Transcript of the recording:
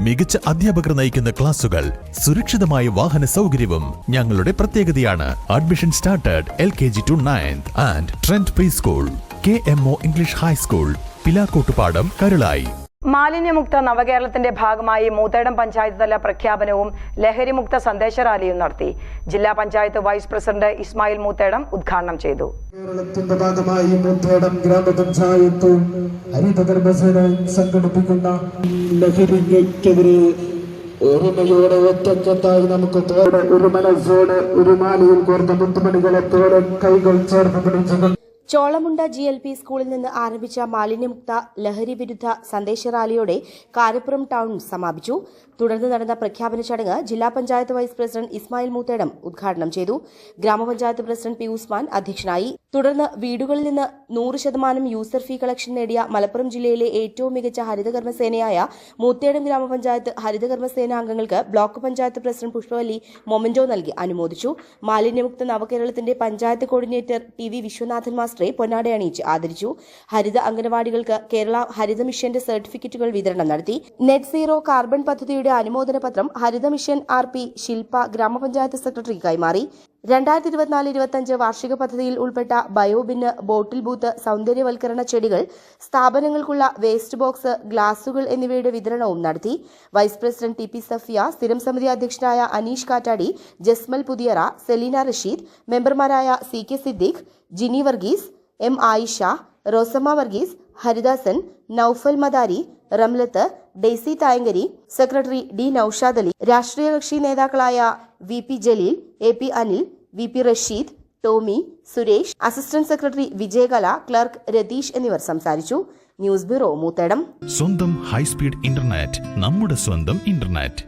മികച്ച അധ്യാപകർ നയിക്കുന്ന ക്ലാസുകൾ, സുരക്ഷിതമായ വാഹന സൗകര്യവും ഞങ്ങളുടെ പ്രത്യേകതയാണ്. Admission started LKG to 9th and trend pre school, KMO English high school, Pilakkottupadam, Karulai. മാലിന്യമുക്ത നവകേരളത്തിന്റെ ഭാഗമായി മൂത്തേടം പഞ്ചായത്ത് തല പ്രഖ്യാപനവും ലഹരിമുക്ത സന്ദേശ റാലിയും നടത്തി. ജില്ലാ പഞ്ചായത്ത് വൈസ് പ്രസിഡന്റ് ഇസ്മായിൽ മൂത്തേടം ഉദ്ഘാടനം ചെയ്തു. കേരളത്തിന്റെ ഭാഗമായി മൂത്തേടം ഗ്രാമപഞ്ചായത്ത് ഹരിതകർമ്മസേന സംഘടിപ്പിക്കുന്ന ലഹരിക്കെതിരെ ഒരുമയോടെ ഒറ്റക്കെട്ടായി നമുക്ക് ഒരു മനസ്സോടെ ഒരു മാലയിൽ കോർത്ത മുത്തുമണികളെ പോലെ കൈകൾ ചേർത്ത് പിടിച്ചത്. ചോളമുണ്ട GLP സ്കൂളിൽ നിന്ന് ആരംഭിച്ച മാലിന്യമുക്ത ലഹരി വിരുദ്ധ സന്ദേശ റാലിയോടെ കാരപ്പുറം ടൗൺ സമാപിച്ചു. തുടർന്ന് നടന്ന പ്രഖ്യാപന ചടങ്ങ് ജില്ലാ പഞ്ചായത്ത് വൈസ് പ്രസിഡന്റ് ഇസ്മായിൽ മൂത്തേടം ഉദ്ഘാടനം ചെയ്തു. ഗ്രാമപഞ്ചായത്ത് പ്രസിഡന്റ് പി ഉസ്മാൻ അധ്യക്ഷനായി. തുടർന്ന് വീടുകളിൽ നിന്ന് 100% യൂസർ ഫീ കളക്ഷൻ നേടിയ മലപ്പുറം ജില്ലയിലെ ഏറ്റവും മികച്ച ഹരിതകർമ്മസേനയായ മൂത്തേടം ഗ്രാമപഞ്ചായത്ത് ഹരിതകർമ്മസേന അംഗങ്ങൾക്ക് block panchayat president Pushpavalli memento നൽകി അനുമോദിച്ചു. മാലിന്യമുക്ത നവകേരളത്തിന്റെ പഞ്ചായത്ത് കോർഡിനേറ്റർ TV വിശ്വനാഥൻ മാസ്റ്ററെ പൊന്നാട അണിയിച്ച് ആദരിച്ചു. ഹരിത അംഗനവാടികൾക്ക് കേരള ഹരിത മിഷന്റെ സർട്ടിഫിക്കറ്റുകൾ വിതരണം നടത്തി. നെറ്റ് സീറോ കാർബൺ പദ്ധതിയുടെ അനുമോദന പത്രം ഹരിത മിഷൻ RP ശില്പ ഗ്രാമപഞ്ചായത്ത് സെക്രട്ടറി കൈമാറി. 2024-25 വാർഷിക പദ്ധതിയിൽ ഉൾപ്പെട്ട ബയോബിന്, ബോട്ടിൽ ബൂത്ത്, സൗന്ദര്യവൽക്കരണ ചെടികൾ, സ്ഥാപനങ്ങൾക്കുള്ള വേസ്റ്റ് ബോക്സ്, ഗ്ലാസുകൾ എന്നിവയുടെ വിതരണവും നടത്തി. വൈസ് പ്രസിഡന്റ് TP സഫിയ, സ്ഥിരം സമിതി അധ്യക്ഷനായ അനീഷ് കാറ്റാടി, ജസ്മൽ പുതിയറ, സെലീന റഷീദ്, മെമ്പർമാരായ CK Siddique, Jini Varghese, M Ayisha, Rosamma Varghese, Haridasan, Noufal Madari, Ramlath, Daisy Thayankari, secretary D Noushad Ali, രാഷ്ട്രീയ കക്ഷി നേതാക്കളായ VP Jaleel, AP Anil, VP Rasheed, Tommy, Suresh, assistant secretary Vijayakala, clerk Ratheesh എന്നിവർ സംസാരിച്ചു. News bureau Moothedam. സ്വന്തം ഹൈസ്പീഡ് ഇന്റർനെറ്റ്, നമ്മുടെ സ്വന്തം ഇന്റർനെറ്റ്.